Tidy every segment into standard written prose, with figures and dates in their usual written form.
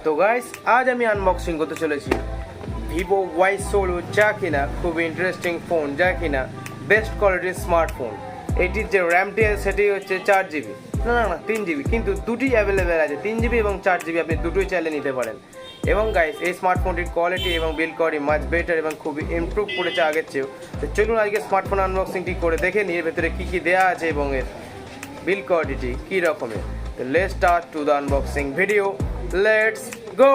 तो गाइस आज আমি আনবক্সিং করতে চলেছি ViVO Y16 যা কিনা খুব ইন্টারেস্টিং ফোন, যা কিনা বেস্ট কোয়ালিটির স্মার্টফোন। এটির যে র্যামটি আছে সেটি হচ্ছে 4GB, না 3GB, কিন্তু দুটি অ্যাভেলেবেল আছে, 3GB এবং 4GB, আপনি দুটোই চাইলে নিতে পারেন। এবং গাইস এই স্মার্টফোনটির কোয়ালিটি এবং বিল্ড কোয়ালিটি মাচ বেটার এবং খুবই ইমপ্রুভ করেছে আগের চেয়েও। তো চলুন আজকে স্মার্টফোন আনবক্সিংটি করে দেখে নিই এর ভেতরে কী কী দেওয়া আছে এবং এর বিল্ড কোয়ালিটি কী রকমের। তো let's start to the unboxing video, let's go.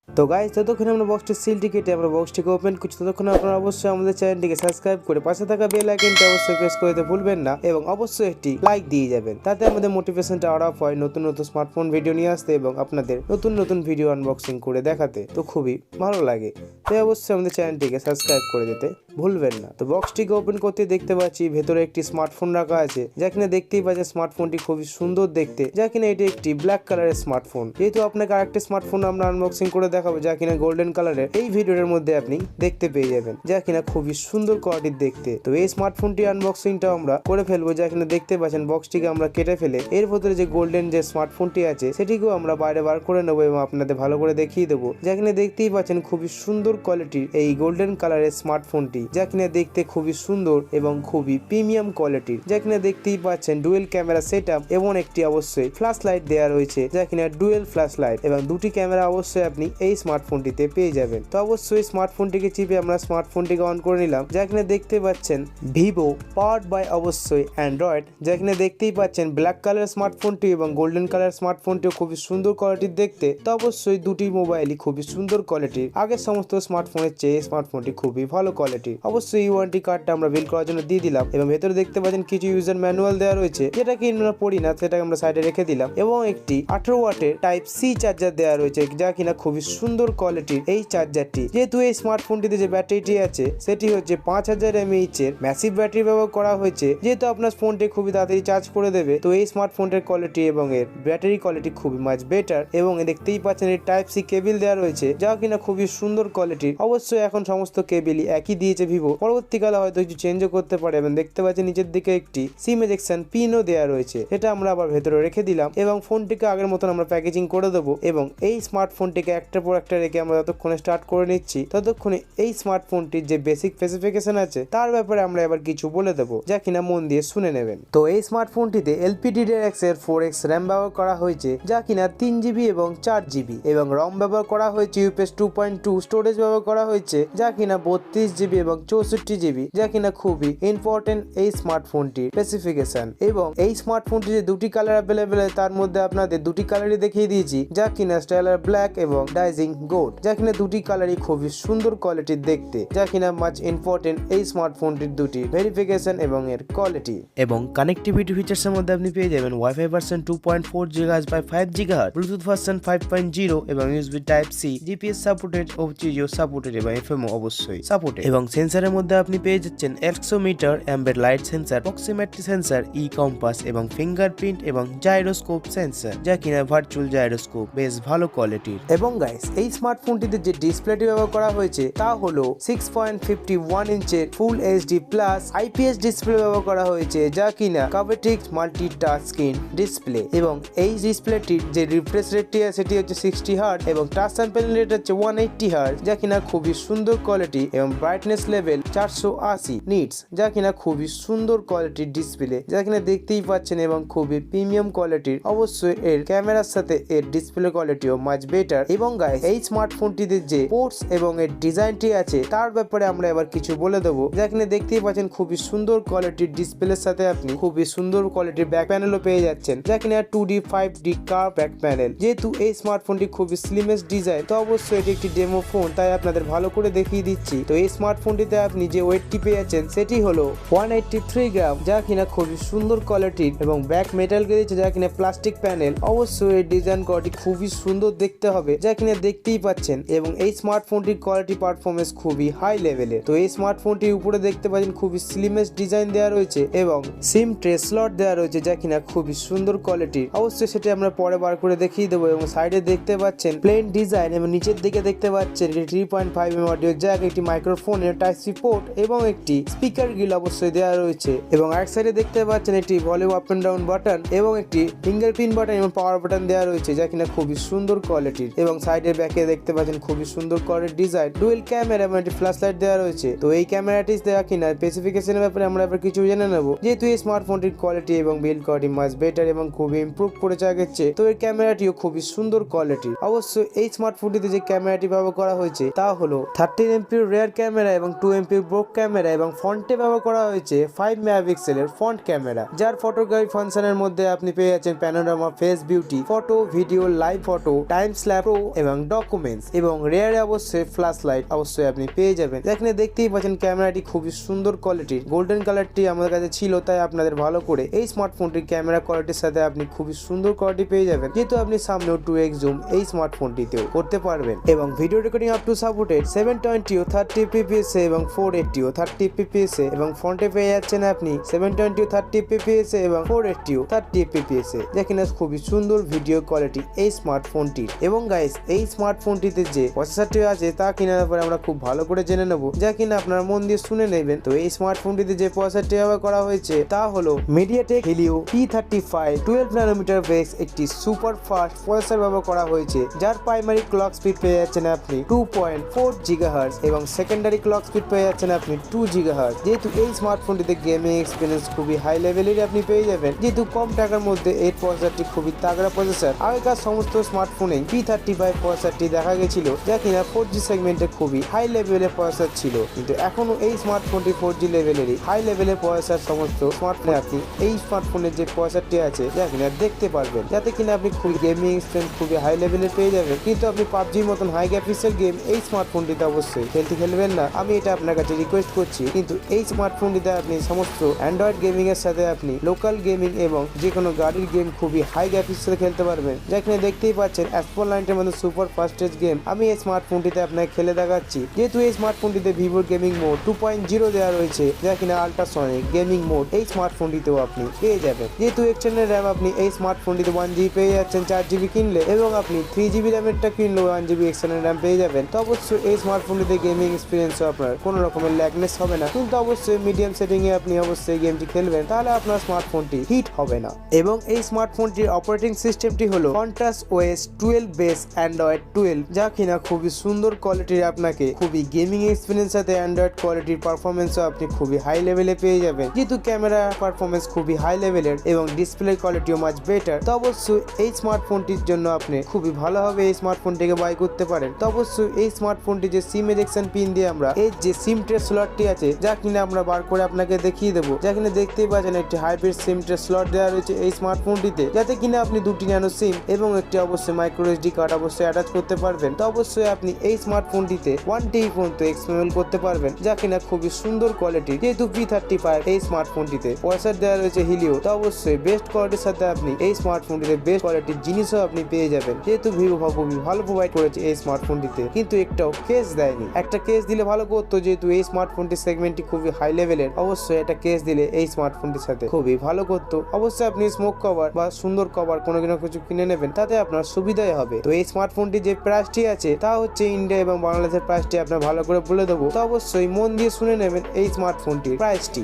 তো গাইস যতক্ষণ আমরা বক্সটির সিলটি কেটে আমরা বক্সটিকে ওপেন করছি ততক্ষণ আপনারা অবশ্যই আমাদের চ্যানেলটিকে সাবস্ক্রাইব করে পাশে থাকা বেল আইকনটি অবশ্যই প্রেস করে দিতে ভুলবেন না এবং অবশ্যই একটি লাইক দিয়ে যাবেন, তাতে আমাদের মোটিভেশনটা আরো আপ হয় নতুন নতুন স্মার্টফোন ভিডিও নিয়ে আসতে এবং আপনাদের নতুন নতুন ভিডিও আনবক্সিং করে দেখাতে। তো খুবই ভালো লাগে, তাই অবশ্যই আমাদের চ্যানেলটিকে সাবস্ক্রাইব করে দিতে ভুলবেন না। তো বক্সটিকে ওপেন করতে দেখতে পাচ্ছি ভেতরে একটি স্মার্টফোন রাখা আছে, যা কিনা দেখতেই পাচ্ছেন স্মার্টফোনটি খুবই সুন্দর দেখতে, যা কিনা এটি একটি ব্ল্যাক কালারের স্মার্টফোন। যেহেতু আপনাকে আরেকটি স্মার্টফোন আমরা আনবক্সিং করে দেখাবো যা কিনা গোল্ডেন কালারের, এই ভিডিওর মধ্যে আপনি দেখতে পেয়ে যাবেন, যা কিনা খুবই সুন্দর কোয়ালিটির দেখতে। তো এই স্মার্টফোনটি আনবক্সিংটা আমরা করে ফেলবো, যা কিনা দেখতে পাচ্ছেন বক্সটিকে আমরা কেটে ফেলে এর ভেতরে যে গোল্ডেন যে স্মার্টফোনটি আছে সেটিকেও আমরা বাইরে বার করে নেবো এবং আপনাদের ভালো করে দেখিয়ে দেবো। যা কিনা দেখতেই পাচ্ছেন খুবই সুন্দর কোয়ালিটির এই গোল্ডেন কালারের স্মার্টফোনটি, যা কিনা দেখতে খুবই সুন্দর এবং খুবই প্রিমিয়াম কোয়ালিটির। যা কিনা দেখতেই পাচ্ছেন ডুয়েল ক্যামেরা সেটআপ এবং একটি অবশ্যই ফ্ল্যাশ লাইট দেওয়া রয়েছে, যা কিনা ডুয়েল ফ্ল্যাশ লাইট এবং দুটি ক্যামেরা অবশ্যই আপনি এই স্মার্টফোনটিতে পেয়ে যাবেন। তো অবশ্যই স্মার্টফোনটিকে চিপে আমরা স্মার্টফোনটিকে অন করে নিলাম, যা কিনা দেখতে পাচ্ছেন ভিভো পাওয়ার্ড বাই অবশ্যই অ্যান্ড্রয়েড। যা কিনা দেখতেই পাচ্ছেন ব্ল্যাক কালার স্মার্টফোনটি এবং গোল্ডেন কালার স্মার্টফোনটিও খুবই সুন্দর কোয়ালিটির দেখতে। তো অবশ্যই দুটি মোবাইলই খুবই সুন্দর কোয়ালিটির, আগের সমস্ত স্মার্টফোনের চেয়ে স্মার্টফোনটি খুবই ভালো কোয়ালিটির। অবশ্যই ওয়ারেন্টি কার্ডটা আমরা বিল করার জন্য দিয়ে দিলাম এবং ভেতরে দেখতে পাচ্ছেন কিছু ইউজার ম্যানুয়াল দেওয়া রয়েছে, যেটা কি আমরা পড়ি না, সেটাকে আমরা সাইডে রেখে দিলাম। এবং একটি 18 ওয়াটের টাইপ সি চার্জার দেওয়া রয়েছে, যা কিনা খুবই সুন্দর কোয়ালিটির এই চার্জারটি। যেহেতু এই স্মার্টফোনটিতে যে ব্যাটারিটি আছে সেটি হচ্ছে 5000 mAh এর ম্যাসিভ ব্যাটারি ব্যবহার করা হয়েছে, যেহেতু আপনার ফোনটি খুবই তাড়াতাড়ি চার্জ করে দেবে। তো এই স্মার্টফোনটির কোয়ালিটি এবং এর ব্যাটারি কোয়ালিটি খুবই মাচ বেটার। এবং দেখতেই পাচ্ছেন এর টাইপ সি কেবল দেওয়া রয়েছে, যা কিনা খুবই সুন্দর কোয়ালিটির। অবশ্যই এখন সমস্ত কেবলই একই দিয়েছে ভিভো, পরবর্তীকালে হয়তো কিছু চেঞ্জও করতে পারে। এবং দেখতে পাচ্ছেন নিচের দিকে একটি সিম এজেকশন পিনও দেওয়া রয়েছে, এটা আমরা আবার ভেতরে রেখে দিলাম এবং ফোনটিকে আগের মতন আমরা প্যাকেজিং করে দেবো। এবং এই স্মার্টফোনটিকে একটার পর একটা রেখে আমরা যতক্ষণে স্টার্ট করে নিচ্ছি ততক্ষণে এই স্মার্টফোনটির যে বেসিক স্পেসিফিকেশন আছে তার ব্যাপারে আমরা এবার কিছু বলে দেবো, যা কিনা মন দিয়ে শুনে নেবেন। তো এই স্মার্টফোনটিতে LPDDR4X এর 4X র্যাম ব্যবহার করা হয়েছে, যা কিনা 3GB এবং 4GB, এবং রম ব্যবহার করা হয়েছে UPS 2.2, স্টোরেজ ব্যবহার করা হয়েছে যা কিনা 32GB এবং 64GB, যা কিনা খুবই ইম্পর্টেন্ট এই স্মার্টফোনটির স্পেসিফিকেশন। এবং এই স্মার্টফোনটি যে দুটি কালার অ্যাভেলেবেল, তার মধ্যে আপনাদের দুটি কালারই দেখিয়ে দিয়েছি, যা কিনা স্টাইলার ব্ল্যাক এবং ডাইজিং গোল্ড, যা কিনা দুটি কালারই খুবই সুন্দর কোয়ালিটির দেখতে, যা কিনা মাচ ইম্পর্টেন্ট এই স্মার্টফোনটির দুটি ভেরিফিকেশন এবং এর কোয়ালিটি। এবং কানেক্টিভিটি ফিচার্সের মধ্যে আপনি পেয়ে যাবেন wifi version 2.4 GHz by 5 GHz, Bluetooth version 5.0 এবং USB type C, GPS supported, OCGO supported এবং এফএমও অবশ্যই সাপোর্টেড। এবং সেন্সরের মধ্যে আপনি পেয়ে যাচ্ছেন accelerometer, ambient light sensor, proximity sensor, e compass এবং ফিঙ্গারপ্রিন্ট এবং জাইরোস্কোপ সেন্সর, যা কিনা ভার্চুয়াল জাইরোস্কোপ, বেশ ভালো কোয়ালিটির। এবং গাইস এই স্মার্টফোনটিতে যে ডিসপ্লেটি ব্যবহার করা হয়েছে তা হলো 6.51 ইঞ্চের ফুল HD প্লাস IPS ডিসপ্লে ব্যবহার করা হয়েছে, যা কিনা কার্ভেটিক্স মাল্টি টাচ স্ক্রিন ডিসপ্লে। এবং এই ডিসপ্লেটির যে রিফ্রেশ রেটটি আছে সেটি হচ্ছে 60 হার্জ এবং টাচ স্যাম্পল রেট হচ্ছে 180 হার্জ, যা কিনা খুবই সুন্দর কোয়ালিটি। এবং ব্রাইটনেস লেভেল 480 নিটস, যা কিনা খুবই সুন্দর কোয়ালিটির ডিসপ্লে, যা কিনা দেখতেই পাচ্ছেন এবং খুবই প্রিমিয়াম কোয়ালিটির। অবশ্যই এর ক্যামেরার সাথে এর ডিসপ্লে কোয়ালিটিও মাচ বেটার। এবং গাইস এই স্মার্টফোনটিতে যে পোর্টস এবং এর ডিজাইনটি আছে তার ব্যাপারে আমরা এবার কিছু বলে দেবো, যা কিনা দেখতেই পাচ্ছেন খুবই সুন্দর কোয়ালিটির ডিসপ্লের সাথে আপনি খুবই সুন্দর কোয়ালিটির ব্যাক প্যানেলও পেয়ে যাচ্ছেন, যা কিনা 2D 5D curve back panel. যেহেতু এই স্মার্টফোনটি খুবই স্লিমেস্ট ডিজাইন, তো অবশ্যই এটি একটি ডেমো ফোন, তাই আপনাদের ভালো করে দেখিয়ে দিচ্ছি। তো এই স্মার্টফোনটিতে আপনি যে ওয়েটটি পেয়ে যাচ্ছেন সেটি হলো 183 গ্রাম, যা কিনা খুবই সুন্দর কোয়ালিটির এবং ব্যাক মেটালকে দিচ্ছে, যা কিনা প্লাস্টিক প্যানেল। অবশ্যই এই ডিজাইন কোয়ালিটি খুবই সুন্দর দেখতে হবে, যা কিনা দেখতেই পাচ্ছেন। এবং এই স্মার্টফোনটির কোয়ালিটি পারফরমেন্স খুবই হাই লেভেলের। তো এই স্মার্টফোনটির উপরে দেখতে পাচ্ছেন খুবই স্লিমেস্ট ডিজাইন দেওয়া রয়েছে এবং সিম ট্রে স্লট দেওয়া রয়েছে, যা কিনা খুবই সুন্দর কোয়ালিটির। অবশ্যই সেটা আমরা পরে বার করে দেখিয়ে দেবো। এবং সাইডে দেখতে পাচ্ছেন প্লেন ডিজাইন এবং নিচের দিকে দেখতে পাচ্ছেন 3.5mm অডিও জ্যাক, একটি মাইক্রোফোনের টাইপ টাইপ সি পোর্ট এবং একটি স্পিকার গ্রিল অবশ্যই দেওয়া রয়েছে এবং এক সাইডে দেখতে পাচ্ছেন একটি volume up and down button এবং একটি ফিঙ্গারপ্রিন্ট বাটন এবং পাওয়ার বাটন দেওয়া রয়েছে যা কিনা খুবই সুন্দর কোয়ালিটির এবং সাইডের ব্যাকে দেখতে পাচ্ছেন খুবই সুন্দর কোয়ালিটির ডিজাইন, ডুয়েল ক্যামেরা এবং একটি ফ্ল্যাশ লাইট দেওয়া রয়েছে। তো এই ক্যামেরাটি দেওয়া কিনা স্পেসিফিকেশনের ব্যাপারে আমরা এবার কিছু জেনে নেব, যেহেতু এই স্মার্টফোনটির কোয়ালিটি এবং বিল্ড কোয়ালিটি মাচ বেটার এবং খুবই ইমপ্রুভ করেছে আগের চেয়ে। তো এর ক্যামেরাটিও খুবই সুন্দর কোয়ালিটি। অবশ্যই এই স্মার্টফোনটিতে যে ক্যামেরাটি ব্যবহার করা হয়েছে তা হলো 13 এমপির রেয়ার ক্যামেরা এবং 2 এমপির ব্রোক ক্যামেরা এবং ফ্রন্টে ব্যবহার করা হয়েছে 5 মেগাপিক্সেলের ফ্রন্ট ক্যামেরা, যার ফটোগ্রাফি ফাংশনের মধ্যে আপনি পেয়ে যাচ্ছেন panorama, face beauty, photo, video, live photo, time slap এবং ডকুমেন্টস এবং রেয়ারে অবশ্যই ফ্ল্যাশ লাইট অবশ্যই আপনি পেয়ে যাবেন। এখানে দেখতেই পাচ্ছেন ক্যামেরাটি খুবই সুন্দর কোয়ালিটির, গোল্ডেন কালারটি আমাদের কাছে ছিল তাই আপনাদের ভালো করে এই স্মার্টফোনটির ক্যামেরা কোয়ালিটির সাথে আপনি খুবই সুন্দর কোয়ালিটি পেয়ে যাবেন, যেহেতু আপনি সামনেও 2x জুম এই স্মার্টফোনটিতেও করতে পারবেন এবং video recording up to supported 720 ও 30 fps এবং 480 ও 30 fps এবং ফ্রন্টে পেয়ে যাচ্ছেন আপনি 720 ও 30 fps এবং 480 ও 30 fps, যা কিনা খুবই সুন্দর ভিডিও কোয়ালিটি এই স্মার্টফোনটির। এবং গাইস এই স্মার্টফোনটিতে যে প্রসেসরটি আছে তা কেনার পরে আমরা খুব ভালো করে জেনে নেব, যা কিনা আপনারা মন দিয়ে শুনে নেবেন। তো এই স্মার্টফোনটিতে যে প্রসেসরটি ব্যবহার করা হয়েছে তা হলো MediaTek Helio P35 12 nanometre base একটি সুপার ফাস্ট প্রসেসর ব্যবহার করা হয়েছে, যার প্রাইমারি ক্লক স্পিড পেয়ে যাচ্ছেন আপনি 2.4 GHz এবং সেকেন্ডারি ক্লক স্পিড পেয়ে যাচ্ছেন আপনি 2 GHz। যেহেতু এই স্মার্টফোনটিতে গেমিং এক্সপিরিয়েন্স খুবই হাই লেভেলের আপনি পেয়ে যাবেন, যেহেতু কম টাকার মধ্যে এই প্রসেসরটি খুবই তাগড়া প্রসেসর। আগেকার সমস্ত স্মার্টফোনে P35 প্রসেসরটি দেখা গেছিল যা কিনা 4G সেগমেন্টে খুবই হাই লেভেলের প্রসেসর ছিল, কিন্তু এখনো এই স্মার্টফোনটি 4G লেভেলেরই হাই লেভেলের প্রসেসর সমস্ত স্মার্টফোনে আপনি এই স্মার্টফোনের যে প্রসেসরটি আছে যা কিনা দেখতে পারবেন, যাতে কিনা আপনি খুবই গেমিং এক্সপিরিয়েন্স খুবই হাই লেভেলের পেয়ে যাবেন। কিন্তু আপনি পাবজির মতন হাই গ্রাফিক্সের গেম এই স্মার্টফোনটিতে অবশ্যই খেলবেন না, আমি এটা আপনার কাছে রিকোয়েস্ট করছি। কিন্তু এই স্মার্টফোনটিতে আপনি সমস্ত অ্যান্ড্রয়েড গেমিং এর সাথে আপনি লোকাল গেমিং এবং যে কোনো গাড়ির গেম খুবই হাই গ্রাফিক্সে খেলতে পারবেন, যেখানে দেখতেই পাচ্ছেন অ্যাসপল 90 মধ্যে সুপার ফাস্টেস্ট গেম আমি এই স্মার্টফোনটিতে আপনাকে খেলে দেখাচ্ছি। যেহেতু এই স্মার্টফোনটিতে ভিভোর গেমিং মোড 2.0 দেওয়া রয়েছে, যা কিনা আল্ট্রাসনিক গেমিং মোড এই স্মার্টফোনটিতেও আপনি পেয়ে যাবেন। যেহেতু এক্সটার্নাল র্যাম আপনি এই স্মার্টফোনটিতে 1GB পেয়ে যাচ্ছেন 4GB কিনলে এবং আপনি 3GB র্যামেরটা কিনলেও 1GB এক্সটার্নাল র্যাম পেয়ে যাবেন। তো অবশ্যই এই স্মার্টফোনটিতে গেমিং এক্সপিরিয়েন্সও আপনার কোনো রকমের ল্যাগনেস হবে না, কিন্তু অবশ্যই মিডিয়াম সেটিং এ আপনি অবশ্যই গেমটি খেলবেন, তাহলে আপনার স্মার্টফোনটি হিট হবে না। এবং এই স্মার্টফোনটির অপারেটিং সিস্টেমটি হলো কন্ট্রাস্ট ওএস 12 বেস অ্যান্ড্রয়েড 12, যা কিনা খুবই সুন্দর কোয়ালিটির আপনাকে খুবই গেমিং এক্সপিরিয়েন্স সাথে অ্যান্ড্রয়েড কোয়ালিটির পারফরমেন্সও আপনি খুবই হাই লেভেলে পেয়ে যাবেন। যেহেতু ক্যামেরা পারফরমেন্স খুবই হাই লেভেলের এবং ডিসপ্লে কোয়ালিটিও মাচ বেটার, তো অবশ্যই এই স্মার্টফোনটির জন্য আপনি খুবই ভালোভাবে এই স্মার্টফোনটিকে বাই করতে পারেন। তো অবশ্যই এই স্মার্টফোনটি যে সিম এজেকশন পিন দিয়ে আমরা এই যে সিম ট্রে স্লটটি আছে যা কিনা আমরা বার করে আপনাকে দেখিয়ে দেবো, যা কিনা দেখতেই পাচ্ছেন একটি হাইব্রিড সিম ট্রে স্লট দেওয়া রয়েছে এই স্মার্টফোনটিতে, যাতে কিনা আপনি দুটি ন্যানো সিম এবং একটি অবশ্যই মাইক্রো এসডি কার্ড অবশ্যই অ্যাটাচ করতে পারবেন। তো অবশ্যই আপনি এই স্মার্টফোনটিতে 1TB পর্যন্ত এক্সপেন্ডেবল করতে পারবেন, যা কিনা খুবই সুন্দর কোয়ালিটি। যেহেতু P35 এই স্মার্টফোনটিতে প্রসেসর দেওয়া রয়েছে Helio, তো অবশ্যই বেস্ট কোয়ালিটির সাথে আপনি এই স্মার্টফোনটিতে বেস্ট কোয়ালিটির জিনিসও আপনি পেয়ে যাবেন। যেহেতু ভিভো খুবই ভালো প্রোভাইড করেছে এই স্মার্টফোনটিতে, কিন্তু একটাও কেস দেয়নি। একটা কেস দিলে ভালো করতো, যেহেতু এই স্মার্টফোনটির সেগমেন্টটি খুবই হাই লেভেলের, অবশ্যই একটা কেস দিলে এই স্মার্টফোনটির সাথে খুবই ভালো করতো। অবশ্যই আপনি স্মোক কভার বা সুন্দর কভার কোনো কিছু কিনে নেবেন, তাতে আপনার সুবিধাই হবে। তো এই স্মার্টফোনটির যে প্রাইসটি আছে তা হচ্ছে ইন্ডিয়া এবং বাংলাদেশের প্রাইসটি আপনার ভালো করে বলে দেবো, তো অবশ্যই মন দিয়ে শুনে নেবেন এই স্মার্টফোনটির প্রাইসটি।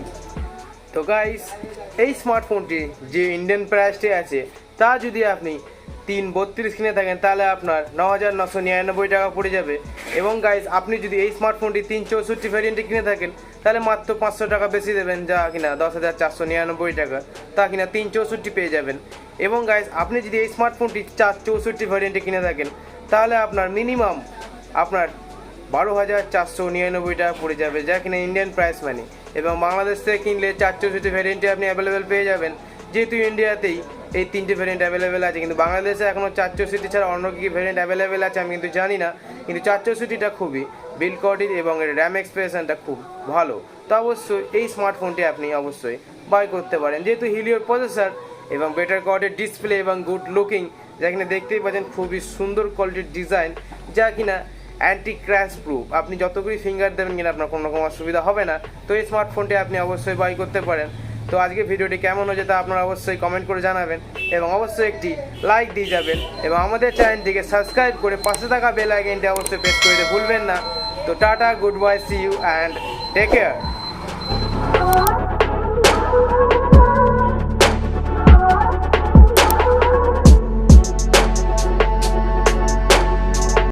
তো গাইস এই স্মার্টফোনটি যে ইন্ডিয়ান প্রাইসটি আছে তা যদি আপনি 332 কিনে থাকেন তাহলে আপনার 9,999 টাকা পড়ে যাবে। এবং গাইস আপনি যদি এই স্মার্টফোনটি 364 ভ্যারিয়েন্টে কিনে থাকেন তাহলে মাত্র 500 টাকা বেশি দেবেন, যা কিনা 10,499 টাকা, তা কিনা 364 পেয়ে যাবেন। এবং গাইস আপনি যদি এই স্মার্টফোনটি 464 ভ্যারিয়েন্টে কিনে থাকেন তাহলে আপনার মিনিমাম আপনার 12,499 টাকা পড়ে যাবে, যা কিনা ইন্ডিয়ান প্রাইস মানি। এবং বাংলাদেশ থেকে কিনলে 464 ভ্যারিয়েন্টে আপনি অ্যাভেলেবেল পেয়ে যাবেন। যেহেতু ইন্ডিয়াতেই এই 3টে ভ্যারিয়েন্ট অ্যাভেলেবেল আছে, কিন্তু বাংলাদেশে এখনও 464 ছাড়া অন্য কী ভ্যারিয়েন্ট অ্যাভেলেবেল আছে আমি কিন্তু জানি না, কিন্তু 464টা খুবই বিল্ড কোয়ালিটি এবং এর র্যাম এক্সপ্রেশনটা খুব ভালো। তো অবশ্যই এই স্মার্টফোনটি আপনি অবশ্যই বাই করতে পারেন। যেহেতু হিলিওর প্রসেসর এবং বেটার কোয়ালিটির ডিসপ্লে এবং গুড লুকিং, যা কিনা দেখতেই পাচ্ছেন খুবই সুন্দর কোয়ালিটির ডিজাইন, যা কিনা অ্যান্টি ক্র্যাশ প্রুফ, আপনি যতগুলি ফিঙ্গার দেবেন কিনা আপনার কোনো রকম অসুবিধা হবে না। তো এই স্মার্টফোনটি আপনি অবশ্যই বাই করতে পারেন। তো আজকে ভিডিওটি কেমন হয়েছে তা আপনারা অবশ্যই কমেন্ট করে জানাবেন এবং অবশ্যই একটি লাইক দিয়ে যাবেন এবং আমাদের চ্যানেলটিকে সাবস্ক্রাইব করে পাশে থাকা বেল আইকনটি অবশ্যই প্রেস করে দিতে ভুলবেন না। তো tata, good bye, see you and take care.